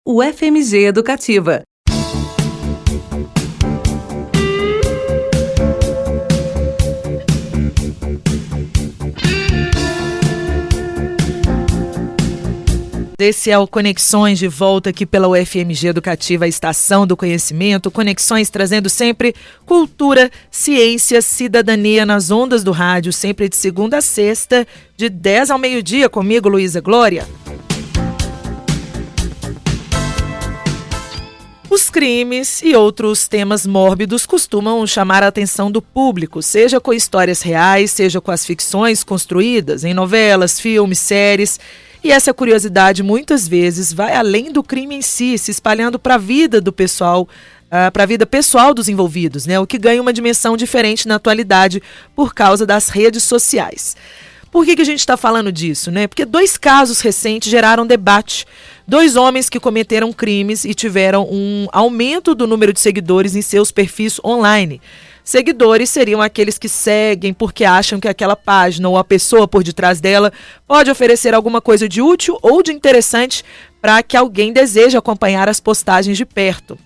UFMG Educativa. Esse é o Conexões, de volta aqui pela UFMG Educativa, a estação do conhecimento. Conexões trazendo sempre cultura, ciência, cidadania nas ondas do rádio, sempre de segunda a sexta, de 10 ao meio-dia, comigo, Luísa Glória. Os crimes e outros temas mórbidos costumam chamar a atenção do público, seja com histórias reais, seja com as ficções construídas em novelas, filmes, séries. E essa curiosidade muitas vezes vai além do crime em si, se espalhando para a vida do pessoal, para a vida pessoal dos envolvidos, né? O que ganha uma dimensão diferente na atualidade por causa das redes sociais. Por que a gente está falando disso, né? Porque 2 casos recentes geraram debate. 2 homens que cometeram crimes e tiveram um aumento do número de seguidores em seus perfis online. Seguidores seriam aqueles que seguem porque acham que aquela página ou a pessoa por detrás dela pode oferecer alguma coisa de útil ou de interessante para que alguém deseje acompanhar as postagens de perto.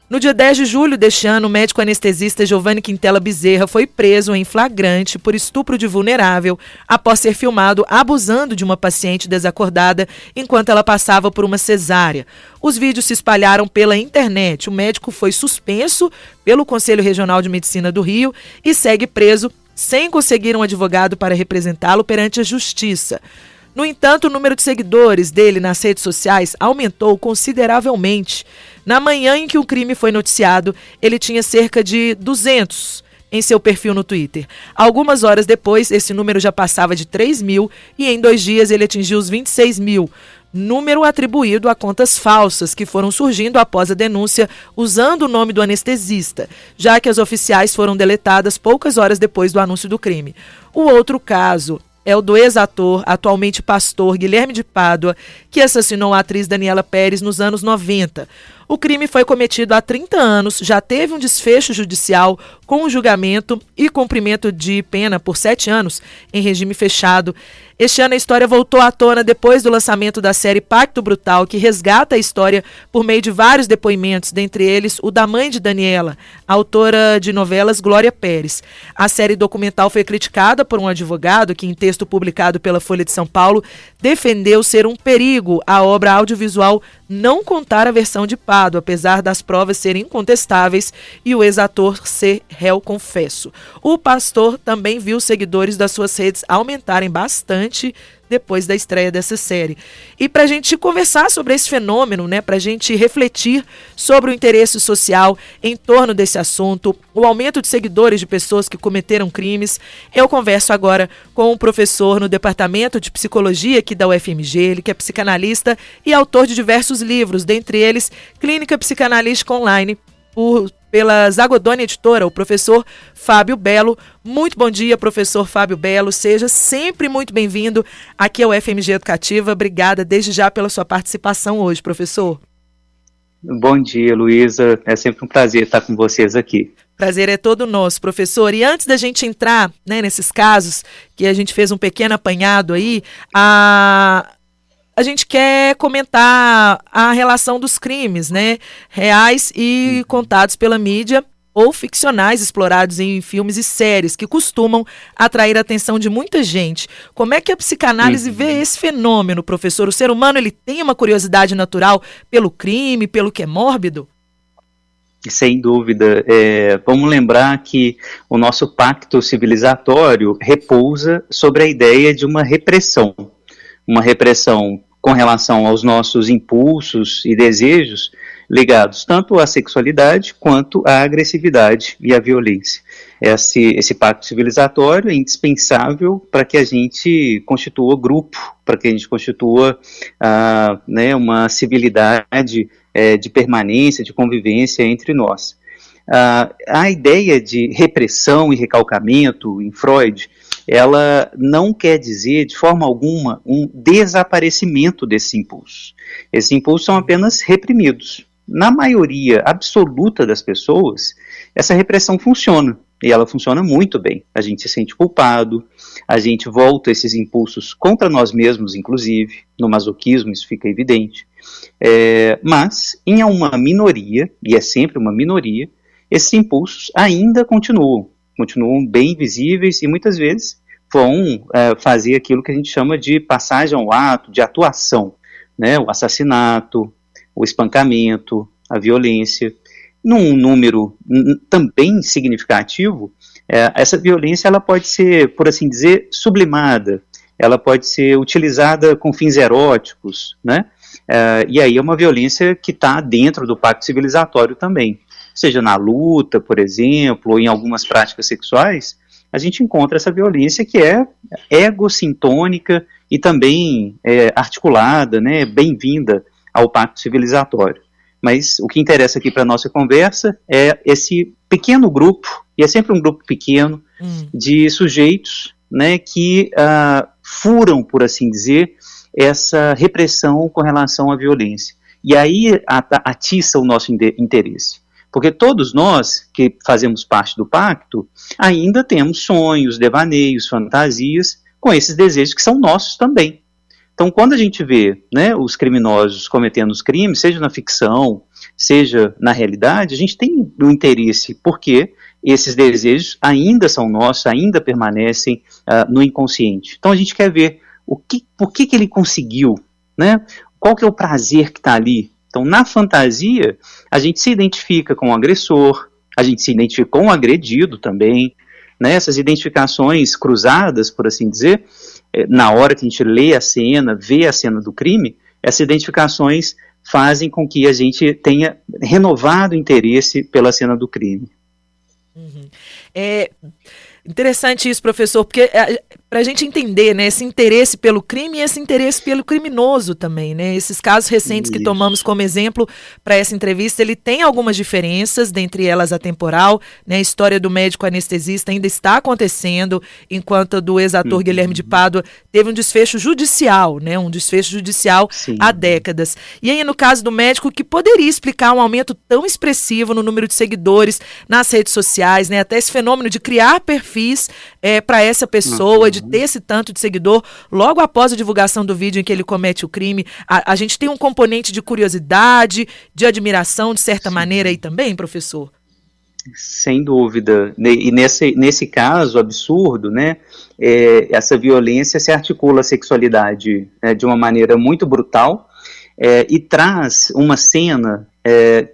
No dia 10 de julho deste ano, o médico anestesista Giovanni Quintela Bezerra foi preso em flagrante por estupro de vulnerável após ser filmado abusando de uma paciente desacordada enquanto ela passava por uma cesárea. Os vídeos se espalharam pela internet. O médico foi suspenso pelo Conselho Regional de Medicina do Rio e segue preso sem conseguir um advogado para representá-lo perante a justiça. No entanto, o número de seguidores dele nas redes sociais aumentou consideravelmente. Na manhã em que o crime foi noticiado, ele tinha cerca de 200 em seu perfil no Twitter. Algumas horas depois, esse número já passava de 3 mil e em 2 dias ele atingiu os 26 mil. Número atribuído a contas falsas que foram surgindo após a denúncia usando o nome do anestesista, já que as oficiais foram deletadas poucas horas depois do anúncio do crime. O outro caso é o do ex-ator, atualmente pastor, Guilherme de Pádua, que assassinou a atriz Daniela Pérez nos anos 90. O crime foi cometido há 30 anos, já teve um desfecho judicial com julgamento e cumprimento de pena por 7 anos em regime fechado. Este ano a história voltou à tona depois do lançamento da série Pacto Brutal, que resgata a história por meio de vários depoimentos, dentre eles o da mãe de Daniela, autora de novelas Glória Pérez. A série documental foi criticada por um advogado que, em texto publicado pela Folha de São Paulo, defendeu ser um perigo a obra audiovisual não contar a versão de Pádua, apesar das provas serem incontestáveis e o ex-ator ser réu confesso. O pastor também viu os seguidores das suas redes aumentarem bastante depois da estreia dessa série. E para a gente conversar sobre esse fenômeno, né, para a gente refletir sobre o interesse social em torno desse assunto, o aumento de seguidores de pessoas que cometeram crimes, eu converso agora com um professor no Departamento de Psicologia aqui da UFMG, ele que é psicanalista e autor de diversos livros, dentre eles Clínica Psicanalística Online, pela Zagodoni Editora, o professor Fábio Belo. Muito bom dia, professor Fábio Belo. Seja sempre muito bem-vindo aqui ao UFMG Educativa. Obrigada desde já pela sua participação hoje, professor. Bom dia, Luísa. É sempre um prazer estar com vocês aqui. Prazer é todo nosso, professor. E antes da gente entrar, né, nesses casos, que a gente fez um pequeno apanhado aí, a gente quer comentar a relação dos crimes, né, reais e contados pela mídia ou ficcionais explorados em filmes e séries que costumam atrair a atenção de muita gente. Como é que a psicanálise vê esse fenômeno, professor? O ser humano ele tem uma curiosidade natural pelo crime, pelo que é mórbido? Sem dúvida. Vamos lembrar que o nosso pacto civilizatório repousa sobre a ideia de uma repressão com relação aos nossos impulsos e desejos ligados tanto à sexualidade quanto à agressividade e à violência. Esse pacto civilizatório é indispensável para que a gente constitua grupo, para que a gente constitua uma civilidade de permanência, de convivência entre nós. A ideia de repressão e recalcamento em Freud, ela não quer dizer de forma alguma um desaparecimento desses impulsos. Esses impulsos são apenas reprimidos. Na maioria absoluta das pessoas, essa repressão funciona, e ela funciona muito bem. A gente se sente culpado, a gente volta esses impulsos contra nós mesmos, inclusive, no masoquismo isso fica evidente. Mas, em uma minoria, e é sempre uma minoria, esses impulsos ainda continuam bem visíveis e muitas vezes vão fazer aquilo que a gente chama de passagem ao ato, de atuação, né? O assassinato, o espancamento, a violência. Num número também significativo, essa violência ela pode ser, por assim dizer, sublimada, ela pode ser utilizada com fins eróticos, né? E aí é uma violência que está dentro do pacto civilizatório também. Seja na luta, por exemplo, ou em algumas práticas sexuais, a gente encontra essa violência que é egocintônica e também articulada, né, bem-vinda ao pacto civilizatório. Mas o que interessa aqui para a nossa conversa é esse pequeno grupo, e é sempre um grupo pequeno, de sujeitos, né, que furam, por assim dizer, essa repressão com relação à violência. E aí atiça o nosso interesse. Porque todos nós que fazemos parte do pacto ainda temos sonhos, devaneios, fantasias com esses desejos que são nossos também. Então, quando a gente vê, né, os criminosos cometendo os crimes, seja na ficção, seja na realidade, a gente tem um interesse, porque esses desejos ainda são nossos, ainda permanecem no inconsciente. Então, a gente quer ver por que ele conseguiu, né? Qual que é o prazer que está ali. Então, na fantasia, a gente se identifica com o agressor, a gente se identifica com o agredido também, né? Essas identificações cruzadas, por assim dizer, na hora que a gente lê a cena, vê a cena do crime, essas identificações fazem com que a gente tenha renovado interesse pela cena do crime. Uhum. Interessante isso, professor, porque para a gente entender, né, esse interesse pelo crime e esse interesse pelo criminoso também, né, esses casos recentes que tomamos como exemplo para essa entrevista, ele tem algumas diferenças, dentre elas a temporal, né, a história do médico anestesista ainda está acontecendo, enquanto a do ex-ator Guilherme de Pádua teve um desfecho judicial, né, Sim. há décadas. E aí, no caso do médico, que poderia explicar um aumento tão expressivo no número de seguidores nas redes sociais, né, até esse fenômeno de criar perfis para essa pessoa, de ter esse tanto de seguidor, logo após a divulgação do vídeo em que ele comete o crime, a gente tem um componente de curiosidade, de admiração, de certa maneira aí também, professor? Sem dúvida. E nesse caso absurdo, né, essa violência se articula à sexualidade de uma maneira muito brutal e traz uma cena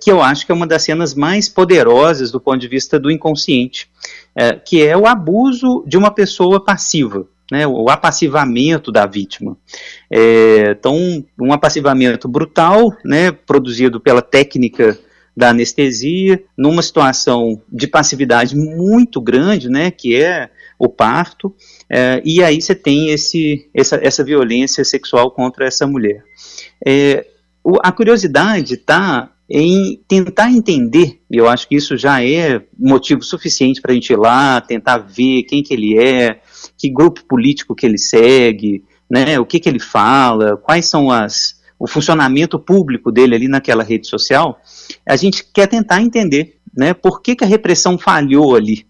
que eu acho que é uma das cenas mais poderosas do ponto de vista do inconsciente, que é o abuso de uma pessoa passiva, né, o apassivamento da vítima. Então, um apassivamento brutal, né, produzido pela técnica da anestesia, numa situação de passividade muito grande, né, que é o parto, e aí você tem essa violência sexual contra essa mulher. A curiosidade está em tentar entender, e eu acho que isso já é motivo suficiente para a gente ir lá, tentar ver quem que ele é, que grupo político que ele segue, né, o que ele fala, quais são o funcionamento público dele ali naquela rede social. A gente quer tentar entender, né, por que a repressão falhou ali,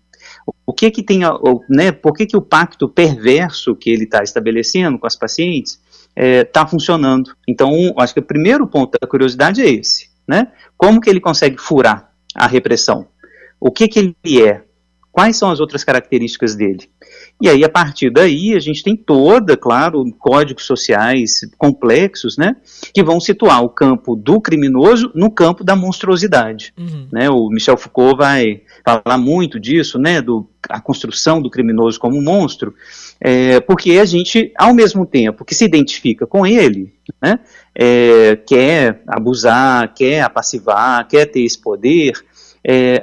o que tem, né, por que o pacto perverso que ele está estabelecendo com as pacientes está funcionando. Então, acho que o primeiro ponto da curiosidade é esse, né? Como que ele consegue furar a repressão? O que ele é? Quais são as outras características dele? E aí, a partir daí, a gente tem claro, códigos sociais complexos, né, que vão situar o campo do criminoso no campo da monstruosidade. Né? O Michel Foucault vai falar muito disso, né, a construção do criminoso como monstro, porque a gente, ao mesmo tempo que se identifica com ele, né, quer abusar, quer apassivar, quer ter esse poder,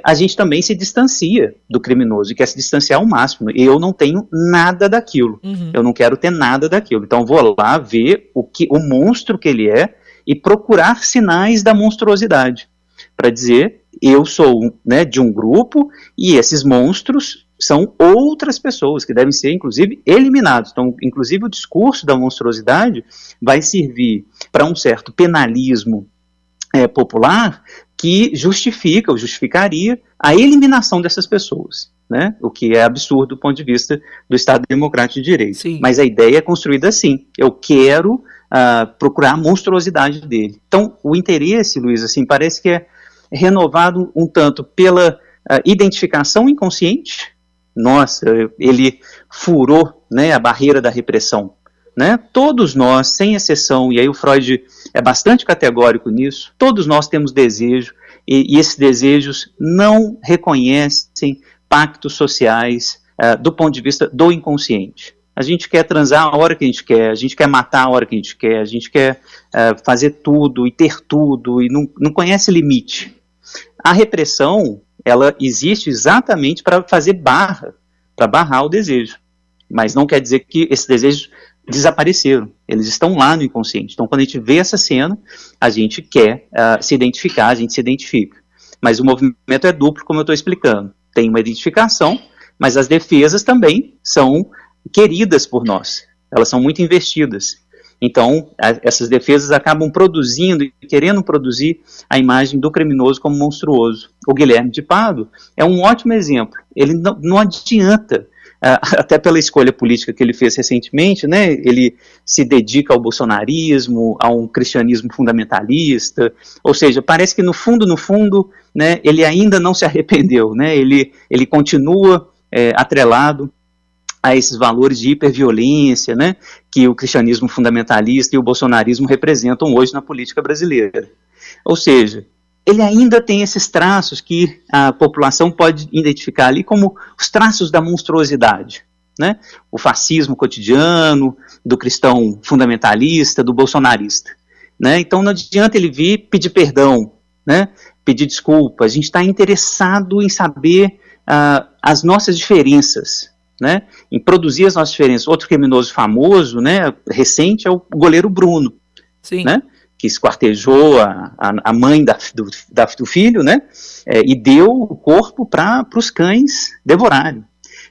a gente também se distancia do criminoso e quer se distanciar ao máximo. Eu não tenho nada daquilo, eu não quero ter nada daquilo, então vou lá ver o monstro que ele é e procurar sinais da monstruosidade, para dizer, eu sou, né, de um grupo e esses monstros são outras pessoas que devem ser, inclusive, eliminados. Então, inclusive, o discurso da monstruosidade vai servir para um certo penalismo popular que justificaria a eliminação dessas pessoas, né? O que é absurdo do ponto de vista do Estado Democrático de Direito. Sim. Mas a ideia é construída assim, eu quero procurar a monstruosidade dele. Então, o interesse, Luiz, assim, parece que é renovado um tanto pela identificação inconsciente. Nossa, ele furou, né, a barreira da repressão. Né? Todos nós, sem exceção, e aí o Freud é bastante categórico nisso, todos nós temos desejo, e esses desejos não reconhecem pactos sociais do ponto de vista do inconsciente. A gente quer transar a hora que a gente quer matar a hora que a gente quer fazer tudo e ter tudo, e não conhece limite. A repressão, ela existe exatamente para fazer para barrar o desejo, mas não quer dizer que esses desejos desapareceram, eles estão lá no inconsciente. Então, quando a gente vê essa cena, a gente quer se identificar, a gente se identifica. Mas o movimento é duplo, como eu estou explicando. Tem uma identificação, mas as defesas também são queridas por nós. Elas são muito investidas. Então, essas defesas acabam produzindo e querendo produzir a imagem do criminoso como monstruoso. O Guilherme de Pado é um ótimo exemplo. Ele não adianta, até pela escolha política que ele fez recentemente, né, ele se dedica ao bolsonarismo, a um cristianismo fundamentalista, ou seja, parece que no fundo, né, ele ainda não se arrependeu, né, ele continua atrelado a esses valores de hiperviolência, né, que o cristianismo fundamentalista e o bolsonarismo representam hoje na política brasileira. Ou seja, ele ainda tem esses traços que a população pode identificar ali como os traços da monstruosidade, né? O fascismo cotidiano, do cristão fundamentalista, do bolsonarista, né? Então não adianta ele vir pedir perdão, né? Pedir desculpa. A gente está interessado em saber as nossas diferenças, né? Em produzir as nossas diferenças. Outro criminoso famoso, né, recente, é o goleiro Bruno. Sim. Né? Que esquartejou a mãe do filho, né, e deu o corpo para os cães devorarem,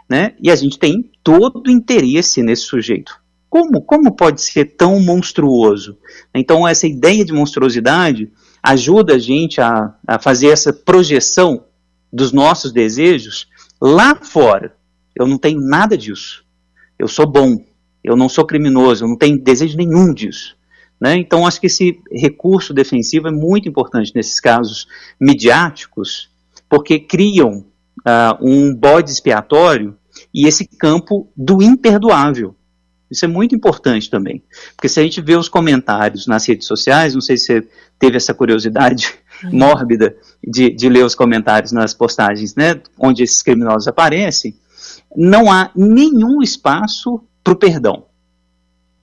né, e a gente tem todo o interesse nesse sujeito. Como pode ser tão monstruoso? Então, essa ideia de monstruosidade ajuda a gente a fazer essa projeção dos nossos desejos lá fora. Eu não tenho nada disso. Eu sou bom, eu não sou criminoso, eu não tenho desejo nenhum disso. Né? Então, acho que esse recurso defensivo é muito importante nesses casos midiáticos, porque criam um bode expiatório e esse campo do imperdoável. Isso é muito importante também, porque se a gente vê os comentários nas redes sociais, não sei se você teve essa curiosidade mórbida de ler os comentários nas postagens, né, onde esses criminosos aparecem, não há nenhum espaço para o perdão.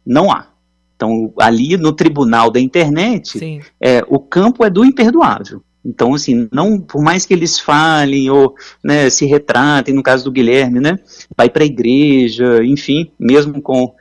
Não há. Então, ali no tribunal da internet, o campo é do imperdoável. Então, assim, não, por mais que eles falem ou, né, se retratem, no caso do Guilherme, né, vai para a igreja, enfim, mesmo com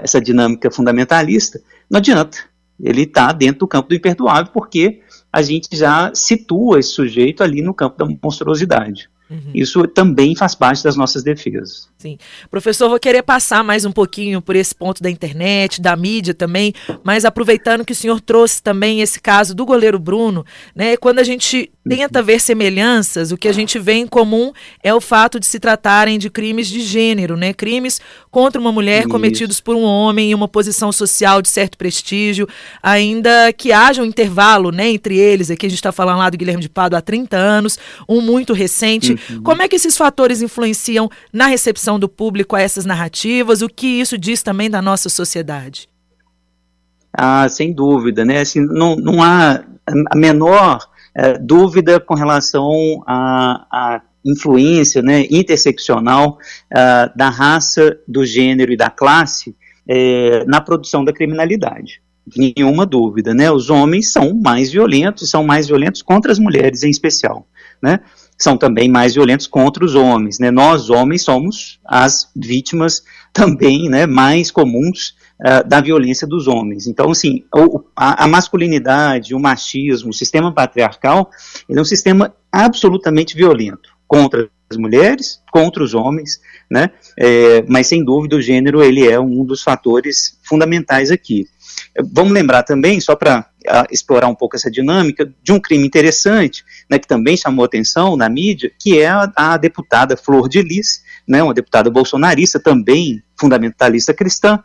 essa dinâmica fundamentalista, não adianta. Ele está dentro do campo do imperdoável porque a gente já situa esse sujeito ali no campo da monstruosidade. Isso também faz parte das nossas defesas. Sim. Professor, vou querer passar mais um pouquinho por esse ponto da internet, da mídia também, mas aproveitando que o senhor trouxe também esse caso do goleiro Bruno, né, quando a gente tenta ver semelhanças, o que a gente vê em comum é o fato de se tratarem de crimes de gênero, né, crimes contra uma mulher cometidos por um homem em uma posição social de certo prestígio, ainda que haja um intervalo, né, entre eles. Aqui a gente está falando lá do Guilherme de Pado há 30 anos, um muito recente. Como é que esses fatores influenciam na recepção do público a essas narrativas? O que isso diz também da nossa sociedade? Sem dúvida, né? Assim, não há a menor dúvida com relação à influência, né, interseccional da raça, do gênero e da classe na produção da criminalidade. Nenhuma dúvida, né? Os homens são mais violentos contra as mulheres em especial, né? São também mais violentos contra os homens, né? Nós, homens, somos as vítimas também, né, mais comuns da violência dos homens. Então, assim, a masculinidade, o machismo, o sistema patriarcal, ele é um sistema absolutamente violento contra as mulheres, contra os homens, né? Mas, sem dúvida, o gênero ele é um dos fatores fundamentais aqui. Vamos lembrar também, só para explorar um pouco essa dinâmica, de um crime interessante, né, que também chamou atenção na mídia, que é a deputada Flor de Lis, né, uma deputada bolsonarista também fundamentalista cristã,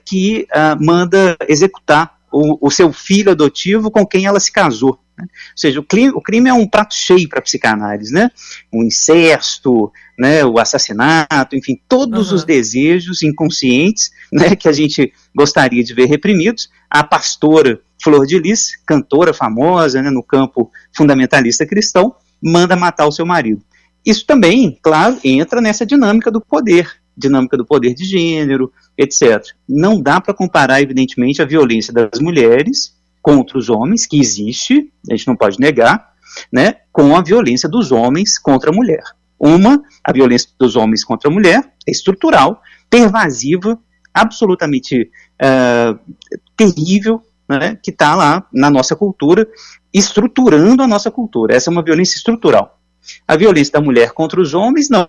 que manda executar o seu filho adotivo com quem ela se casou. Né? Ou seja, o crime é um prato cheio para a psicanálise, né? O incesto, né, o assassinato, enfim, todos os desejos inconscientes, né, que a gente gostaria de ver reprimidos. A pastora Flor de Lis, cantora famosa, né, no campo fundamentalista cristão, manda matar o seu marido. Isso também, claro, entra nessa dinâmica do poder de gênero, etc. Não dá para comparar, evidentemente, a violência das mulheres contra os homens, que existe, a gente não pode negar, né, com a violência dos homens contra a mulher. A violência dos homens contra a mulher é estrutural, pervasiva, absolutamente terrível, né, que está lá na nossa cultura, estruturando a nossa cultura. Essa é uma violência estrutural. A violência da mulher contra os homens, não.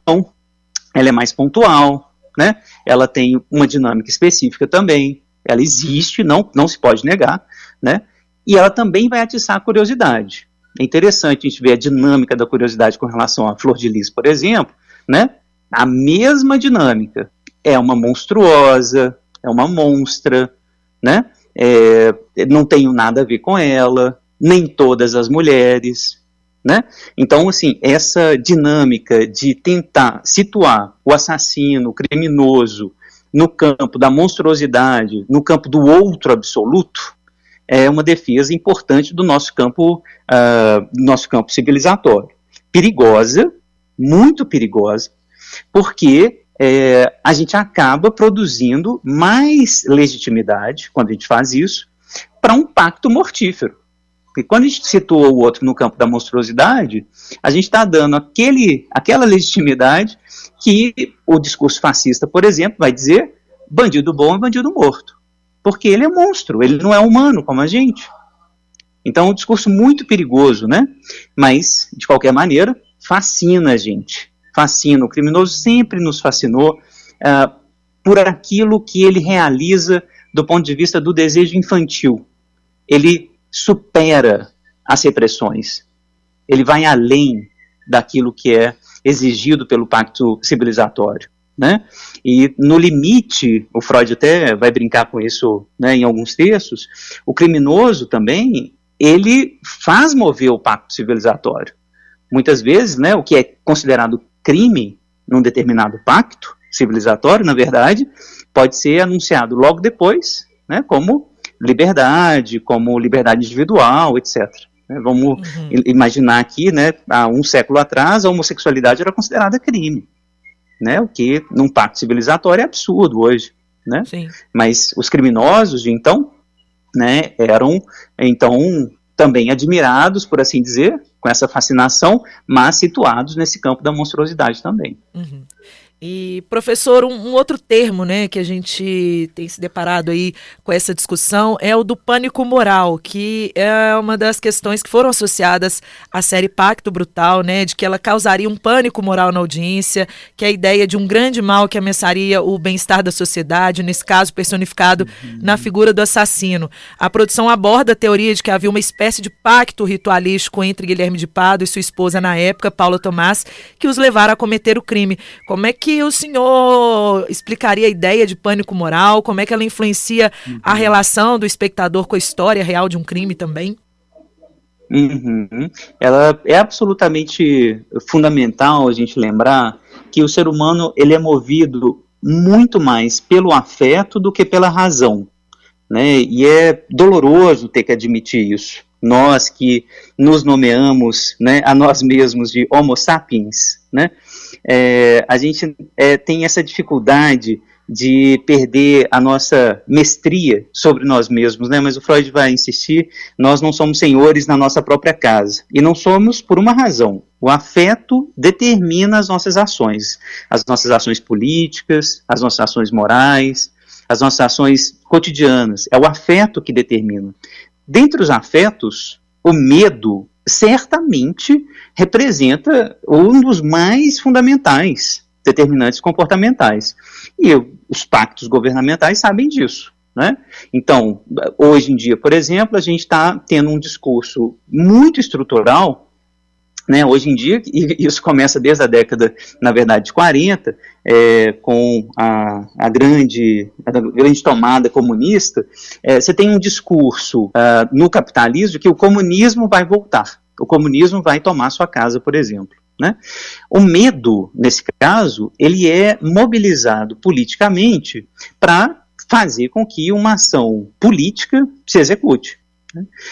Ela é mais pontual, né? Ela tem uma dinâmica específica também. Ela existe, não se pode negar, né? E ela também vai atiçar a curiosidade. É interessante a gente ver a dinâmica da curiosidade com relação à Flor de Lis, por exemplo, né? A mesma dinâmica. É uma monstruosa, é uma monstra, né? Não tenho nada a ver com ela, nem todas as mulheres, né? Então, assim, essa dinâmica de tentar situar o assassino, o criminoso, no campo da monstruosidade, no campo do outro absoluto, é uma defesa importante do nosso campo civilizatório. Perigosa, muito perigosa, porque a gente acaba produzindo mais legitimidade, quando a gente faz isso, para um pacto mortífero. Porque quando a gente situa o outro no campo da monstruosidade, a gente está dando aquela legitimidade que o discurso fascista, por exemplo, vai dizer: bandido bom é bandido morto. Porque ele é monstro, ele não é humano como a gente. Então é um discurso muito perigoso, né? Mas, de qualquer maneira, fascina a gente. Fascina. O criminoso sempre nos fascinou por aquilo que ele realiza do ponto de vista do desejo infantil. Ele supera as repressões. Ele vai além daquilo que é exigido pelo pacto civilizatório, né? E no limite, o Freud até vai brincar com isso, né, em alguns textos, o criminoso também, ele faz mover o pacto civilizatório. Muitas vezes, né, o que é considerado crime num determinado pacto civilizatório, na verdade, pode ser anunciado logo depois, né, como liberdade individual, etc. Vamos imaginar aqui, né, há um século atrás, a homossexualidade era considerada crime, né, o que num pacto civilizatório é absurdo hoje, né? Sim. Mas os criminosos de então, né, eram então também admirados, por assim dizer, com essa fascinação, mas situados nesse campo da monstruosidade também. Uhum. E, professor, um outro termo, né, que a gente tem se deparado aí com essa discussão é o do pânico moral, que é uma das questões que foram associadas à série Pacto Brutal, né, de que ela causaria um pânico moral na audiência, que é a ideia de um grande mal que ameaçaria o bem-estar da sociedade, nesse caso personificado na figura do assassino. A produção aborda a teoria de que havia uma espécie de pacto ritualístico entre Guilherme de Pádua e sua esposa na época, Paula Tomás, que os levaram a cometer o crime. Como é que o senhor explicaria a ideia de pânico moral? Como é que ela influencia a relação do espectador com a história real de um crime também? Ela é absolutamente fundamental a gente lembrar que o ser humano ele é movido muito mais pelo afeto do que pela razão, né? E é doloroso ter que admitir isso. Nós que nos nomeamos, né, a nós mesmos de Homo sapiens, né? A gente tem essa dificuldade de perder a nossa mestria sobre nós mesmos, né? Mas o Freud vai insistir, nós não somos senhores na nossa própria casa, e não somos por uma razão: o afeto determina as nossas ações políticas, as nossas ações morais, as nossas ações cotidianas, é o afeto que determina. Dentre os afetos, o medo certamente representa um dos mais fundamentais determinantes comportamentais. E os pactos governamentais sabem disso, né? Então, hoje em dia, por exemplo, a gente está tendo um discurso muito estrutural né, hoje em dia, e isso começa desde a década, na verdade, de 40, com a grande tomada comunista, você tem um discurso no capitalismo que o comunismo vai voltar, o comunismo vai tomar sua casa, por exemplo. Né? O medo, nesse caso, ele é mobilizado politicamente para fazer com que uma ação política se execute.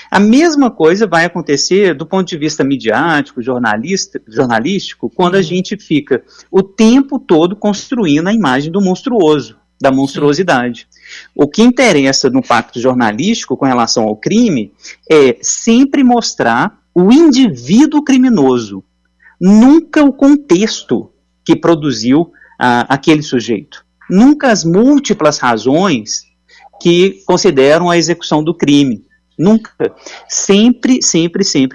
A mesma coisa vai acontecer do ponto de vista midiático, jornalístico, quando a gente fica o tempo todo construindo a imagem do monstruoso, da monstruosidade. O que interessa no pacto jornalístico com relação ao crime é sempre mostrar o indivíduo criminoso, nunca o contexto que produziu aquele sujeito, nunca as múltiplas razões que consideram a execução do crime. Nunca. Sempre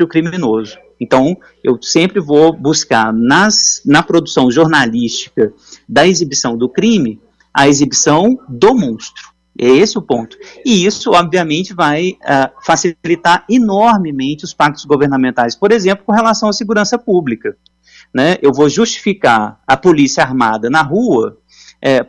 o criminoso. Então, eu sempre vou buscar na produção jornalística da exibição do crime, a exibição do monstro. É esse o ponto. E isso, obviamente, vai facilitar enormemente os pactos governamentais, por exemplo, com relação à segurança pública. Né? Eu vou justificar a polícia armada na rua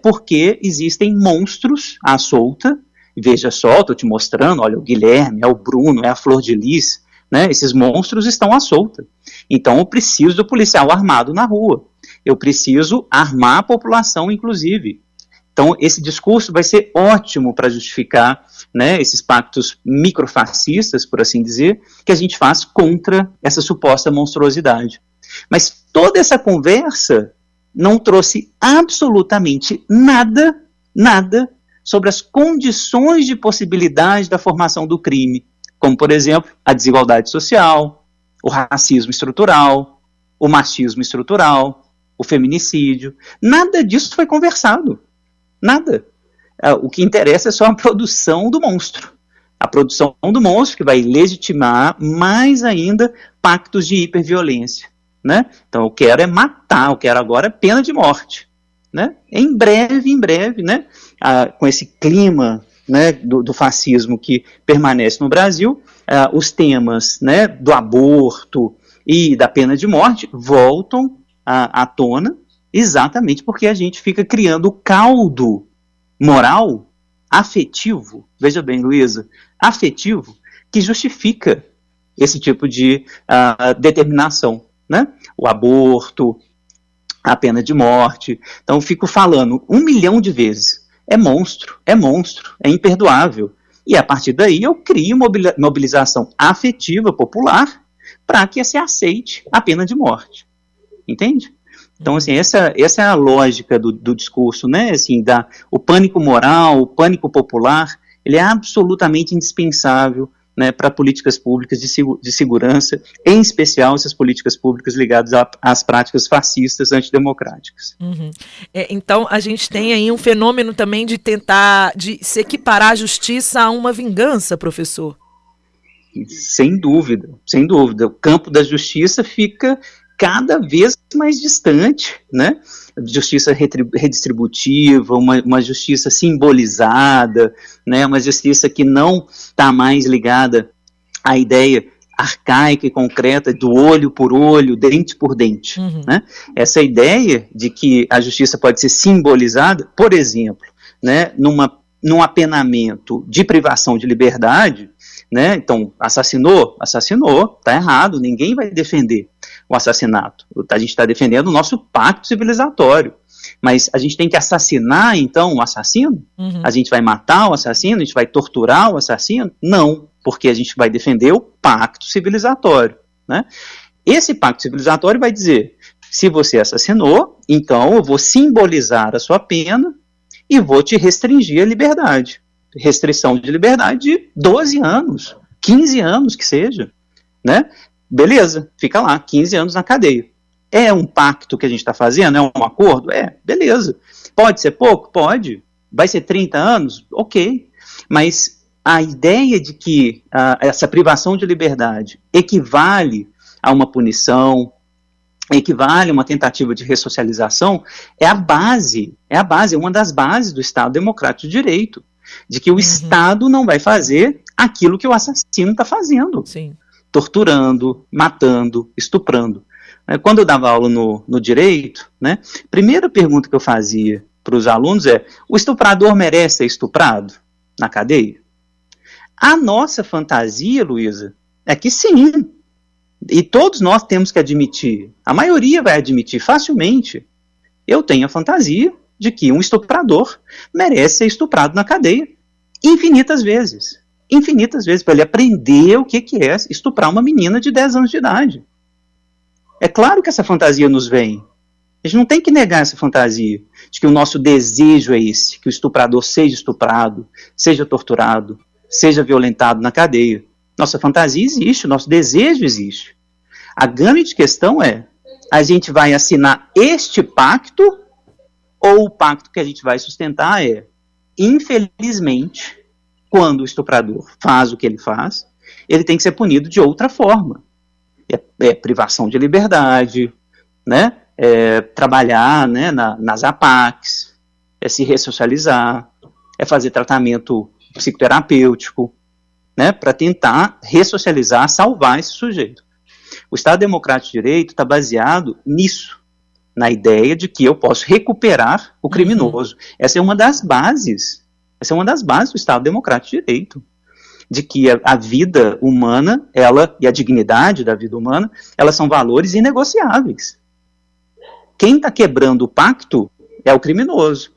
porque existem monstros à solta. Veja só, estou te mostrando, olha, o Guilherme, é o Bruno, é a Flor de Lis, né? Esses monstros estão à solta. Então, eu preciso do policial armado na rua. Eu preciso armar a população, inclusive. Então, esse discurso vai ser ótimo para justificar, né, esses pactos microfascistas, por assim dizer, que a gente faz contra essa suposta monstruosidade. Mas toda essa conversa não trouxe absolutamente nada sobre as condições de possibilidade da formação do crime, como, por exemplo, a desigualdade social, o racismo estrutural, o machismo estrutural, o feminicídio. Nada disso foi conversado. Nada. O que interessa é só a produção do monstro. A produção do monstro que vai legitimar mais ainda pactos de hiperviolência. Né? Então, eu quero matar, eu quero agora pena de morte. Né? Em breve, né? Com esse clima, né, do fascismo que permanece no Brasil, os temas, né, do aborto e da pena de morte voltam à tona, exatamente porque a gente fica criando caldo moral, afetivo, veja bem, Luísa, afetivo, que justifica esse tipo de determinação. Né? O aborto, a pena de morte. Então, eu fico falando 1 milhão de vezes. É monstro, é imperdoável. E, a partir daí, eu crio mobilização afetiva popular para que se aceite a pena de morte. Entende? Então, assim, essa é a lógica do discurso, né? Assim, o pânico moral, o pânico popular, ele é absolutamente indispensável, né, para políticas públicas de segurança, em especial essas políticas públicas ligadas às práticas fascistas antidemocráticas. Uhum. Então, a gente tem aí um fenômeno também de tentar se equiparar a justiça a uma vingança, professor. Sem dúvida. O campo da justiça fica cada vez mais distante, né? Justiça redistributiva, uma justiça simbolizada, né? Uma justiça que não está mais ligada à ideia arcaica e concreta do olho por olho, dente por dente. Uhum. Né? Essa ideia de que a justiça pode ser simbolizada, por exemplo, né, num apenamento de privação de liberdade, né? Então, assassinou, está errado, ninguém vai defender o assassinato. A gente está defendendo o nosso pacto civilizatório. Mas a gente tem que assassinar, então, o assassino? Uhum. A gente vai matar o assassino? A gente vai torturar o assassino? Não, porque a gente vai defender o pacto civilizatório. Né? Esse pacto civilizatório vai dizer, se você assassinou, então eu vou simbolizar a sua pena e vou te restringir a liberdade. Restrição de liberdade de 12 anos, 15 anos que seja, né? Beleza, fica lá, 15 anos na cadeia. É um pacto que a gente está fazendo? É um acordo? Beleza. Pode ser pouco? Pode. Vai ser 30 anos? Ok. Mas a ideia de que essa privação de liberdade equivale a uma punição, equivale a uma tentativa de ressocialização, é uma das bases do Estado Democrático de Direito, de que o Estado não vai fazer aquilo que o assassino está fazendo. Sim. torturando, matando, estuprando. Quando eu dava aula no direito, né, a primeira pergunta que eu fazia para os alunos é: o estuprador merece ser estuprado na cadeia? A nossa fantasia, Luísa, é que sim. E todos nós temos que admitir, a maioria vai admitir facilmente, eu tenho a fantasia de que um estuprador merece ser estuprado na cadeia infinitas vezes, para ele aprender o que é estuprar uma menina de 10 anos de idade. É claro que essa fantasia nos vem. A gente não tem que negar essa fantasia de que o nosso desejo é esse, que o estuprador seja estuprado, seja torturado, seja violentado na cadeia. Nossa fantasia existe, o nosso desejo existe. A grande questão é: a gente vai assinar este pacto, ou o pacto que a gente vai sustentar é, infelizmente, quando o estuprador faz o que ele faz, ele tem que ser punido de outra forma. É privação de liberdade, né? É trabalhar, né, nas APACs, é se ressocializar, é fazer tratamento psicoterapêutico, né, para tentar ressocializar, salvar esse sujeito. O Estado Democrático de Direito está baseado nisso, na ideia de que eu posso recuperar o criminoso. Essa é uma das bases do Estado Democrático de Direito, de que a vida humana, e a dignidade da vida humana, elas são valores inegociáveis. Quem está quebrando o pacto é o criminoso,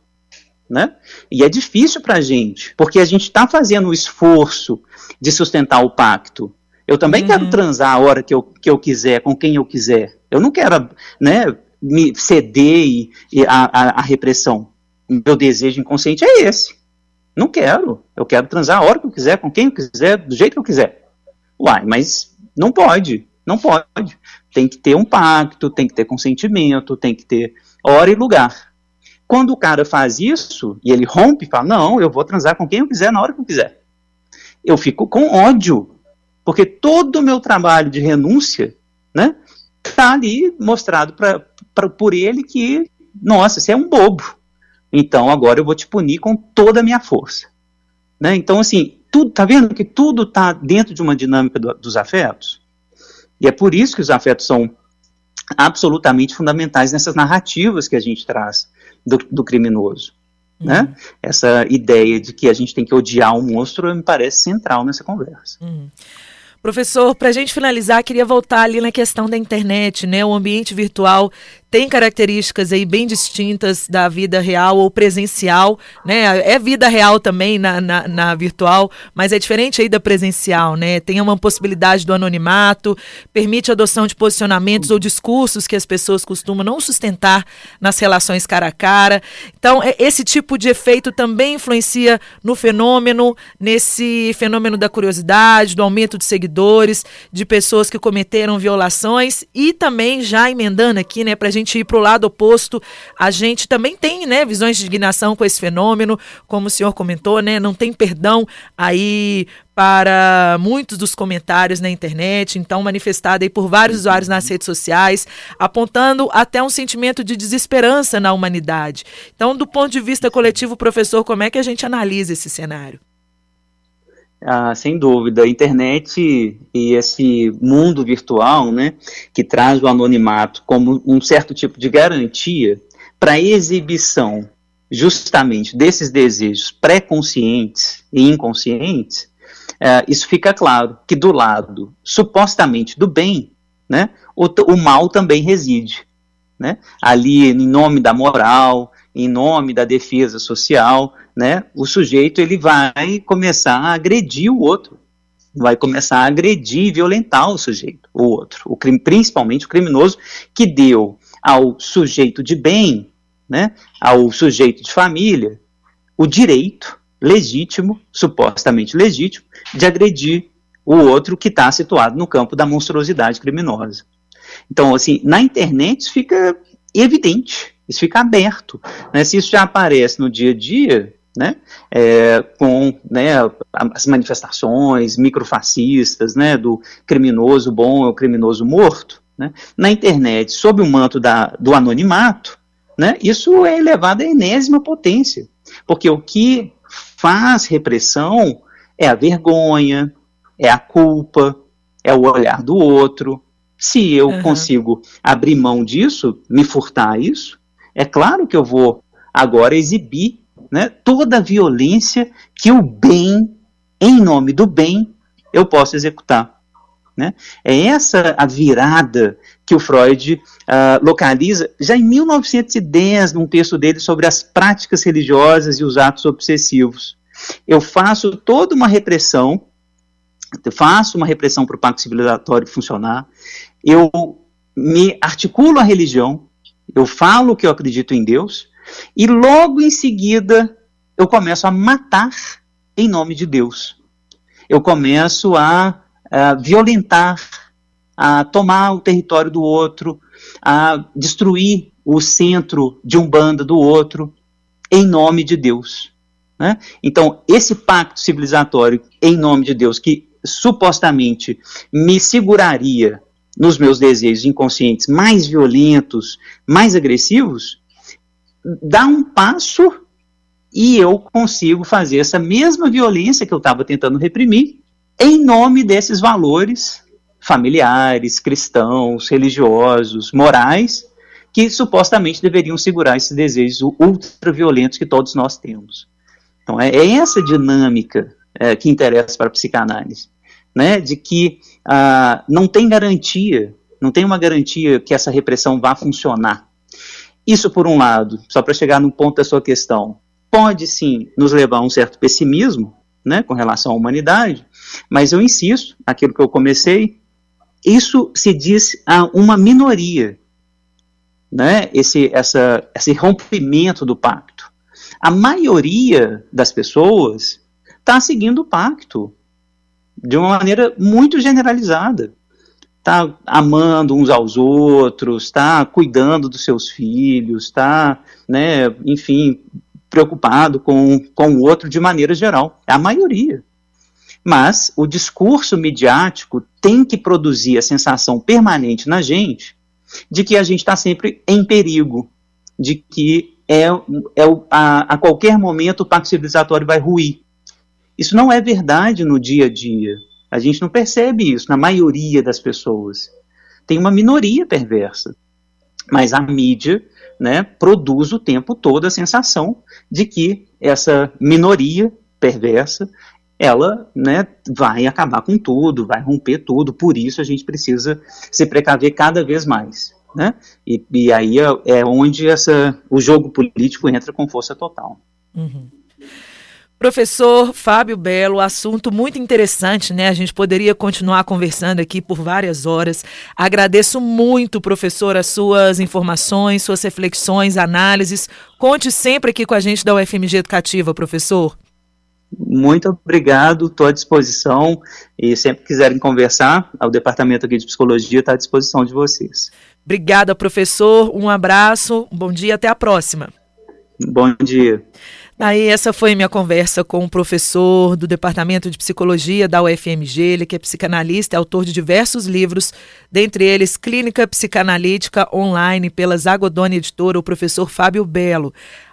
né? E é difícil para a gente, porque a gente está fazendo o esforço de sustentar o pacto. Eu também quero transar a hora que eu quiser, com quem eu quiser. Eu não quero, né, me ceder à repressão. Meu desejo inconsciente é esse. Não quero. Eu quero transar a hora que eu quiser, com quem eu quiser, do jeito que eu quiser. Uai, mas não pode. Não pode. Tem que ter um pacto, tem que ter consentimento, tem que ter hora e lugar. Quando o cara faz isso, e ele rompe e fala: não, eu vou transar com quem eu quiser, na hora que eu quiser, eu fico com ódio. Porque todo o meu trabalho de renúncia, né, tá ali mostrado por ele que, nossa, você é um bobo. Então agora eu vou te punir com toda a minha força. Né? Então, assim, tá vendo que tudo está dentro de uma dinâmica dos afetos? E é por isso que os afetos são absolutamente fundamentais nessas narrativas que a gente traz do criminoso. Né? Essa ideia de que a gente tem que odiar um monstro me parece central nessa conversa. Professor, para a gente finalizar, queria voltar ali na questão da internet, né? O ambiente virtual tem características aí bem distintas da vida real ou presencial, né? É vida real também na virtual, mas é diferente aí da presencial, né? Tem uma possibilidade do anonimato, permite a adoção de posicionamentos ou discursos que as pessoas costumam não sustentar nas relações cara a cara. Então, esse tipo de efeito também influencia no fenômeno, nesse fenômeno da curiosidade, do aumento de seguidores, de pessoas que cometeram violações, e também, já emendando aqui, né, para a gente ir para o lado oposto, a gente também tem, né, visões de indignação com esse fenômeno, como o senhor comentou, né, não tem perdão aí para muitos dos comentários na internet, então manifestado aí por vários usuários nas redes sociais, apontando até um sentimento de desesperança na humanidade. Então, do ponto de vista coletivo, professor, como é que a gente analisa esse cenário? Sem dúvida, a internet e esse mundo virtual, né, que traz o anonimato como um certo tipo de garantia para a exibição justamente desses desejos pré-conscientes e inconscientes, isso fica claro que do lado supostamente do bem, né, o mal também reside. Né? Ali, em nome da moral, em nome da defesa social, né, o sujeito ele vai começar a agredir o outro, vai começar a agredir e violentar o sujeito, o outro, principalmente o criminoso, que deu ao sujeito de bem, né, ao sujeito de família, o direito legítimo, supostamente legítimo, de agredir o outro que está situado no campo da monstruosidade criminosa. Então, assim, na internet isso fica evidente, isso fica aberto, né? Se isso já aparece no dia a dia, né, com, né, as manifestações microfascistas, né, do criminoso bom e o criminoso morto, né, na internet, sob o manto do anonimato, né, isso é elevado à enésima potência, porque o que faz repressão é a vergonha, é a culpa, é o olhar do outro. Se eu consigo abrir mão disso, me furtar isso, é claro que eu vou agora exibir, né, toda a violência que o bem, em nome do bem, eu posso executar. Né? É essa a virada que o Freud localiza já em 1910, num texto dele sobre as práticas religiosas e os atos obsessivos. Eu faço toda uma repressão, para o pacto civilizatório funcionar, eu me articulo à religião, eu falo que eu acredito em Deus, e logo em seguida eu começo a matar em nome de Deus. Eu começo a violentar, a tomar o território do outro, a destruir o centro de umbanda do outro, em nome de Deus. Né? Então, esse pacto civilizatório em nome de Deus, que supostamente me seguraria nos meus desejos inconscientes mais violentos, mais agressivos, dá um passo e eu consigo fazer essa mesma violência que eu estava tentando reprimir, em nome desses valores familiares, cristãos, religiosos, morais, que supostamente deveriam segurar esses desejos ultraviolentos que todos nós temos. Então, é essa dinâmica que interessa para a psicanálise, né? De que não tem uma garantia que essa repressão vá funcionar. Isso, por um lado, só para chegar no ponto da sua questão, pode sim nos levar a um certo pessimismo, né, com relação à humanidade, mas eu insisto, aquilo que eu comecei, isso se diz a uma minoria, né, esse rompimento do pacto. A maioria das pessoas está seguindo o pacto de uma maneira muito generalizada, está amando uns aos outros, está cuidando dos seus filhos, está, né, enfim, preocupado com o outro de maneira geral. É a maioria. Mas o discurso midiático tem que produzir a sensação permanente na gente de que a gente está sempre em perigo, de que a qualquer momento o pacto civilizatório vai ruir. Isso não é verdade no dia a dia. A gente não percebe isso na maioria das pessoas. Tem uma minoria perversa. Mas a mídia, né, produz o tempo todo a sensação de que essa minoria perversa, ela, né, vai acabar com tudo, vai romper tudo, por isso a gente precisa se precaver cada vez mais. Né? E aí é onde o jogo político entra com força total. Uhum. Professor Fábio Belo, assunto muito interessante, né? A gente poderia continuar conversando aqui por várias horas. Agradeço muito, professor, as suas informações, suas reflexões, análises. Conte sempre aqui com a gente da UFMG Educativa, professor. Muito obrigado, estou à disposição e sempre que quiserem conversar, o departamento aqui de psicologia está à disposição de vocês. Obrigada, professor. Um abraço, um bom dia, até a próxima. Bom dia. Aí essa foi minha conversa com o professor do Departamento de Psicologia da UFMG, ele que é psicanalista, é autor de diversos livros, dentre eles Clínica Psicanalítica Online pela Zagodoni Editora, o professor Fábio Belo.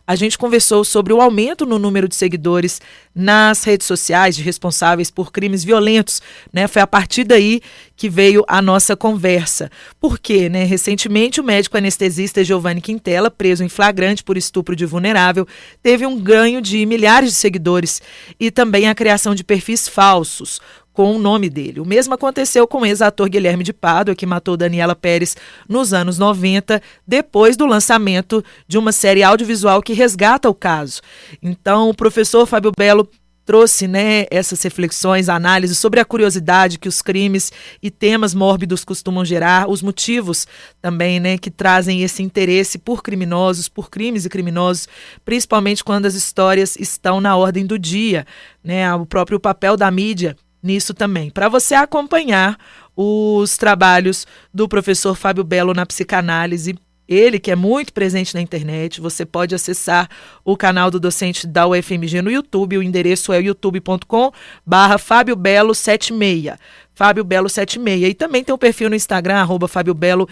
A gente conversou sobre o aumento no número de seguidores nas redes sociais de responsáveis por crimes violentos, né? Foi a partir daí que veio a nossa conversa. Por quê, né? Recentemente, o médico anestesista Giovanni Quintela, preso em flagrante por estupro de vulnerável, teve um ganho de milhares de seguidores e também a criação de perfis falsos com o nome dele. O mesmo aconteceu com o ex-ator Guilherme de Pádua, que matou Daniela Pérez nos anos 90, depois do lançamento de uma série audiovisual que resgata o caso. Então, o professor Fábio Belo trouxe, né, essas reflexões, análises sobre a curiosidade que os crimes e temas mórbidos costumam gerar, os motivos também, né, que trazem esse interesse por criminosos, por crimes e criminosos, principalmente quando as histórias estão na ordem do dia, né, o próprio papel da mídia nisso também. Para você acompanhar os trabalhos do professor Fábio Belo na psicanálise, ele que é muito presente na internet, você pode acessar o canal do docente da UFMG no YouTube, o endereço é youtube.com/Fábio Belo 76, Fábio Belo 76, e também tem o perfil no Instagram, @Fábio Belo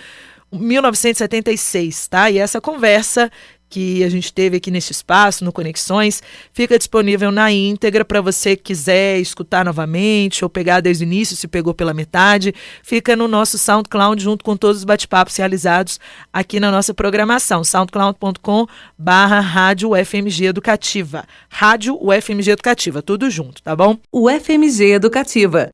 1976, tá? E essa conversa que a gente teve aqui nesse espaço, no Conexões, fica disponível na íntegra para você que quiser escutar novamente ou pegar desde o início, se pegou pela metade. Fica no nosso SoundCloud junto com todos os bate-papos realizados aqui na nossa programação, soundcloud.com/Rádio UFMG Educativa. Rádio UFMG Educativa, tudo junto, tá bom? UFMG Educativa.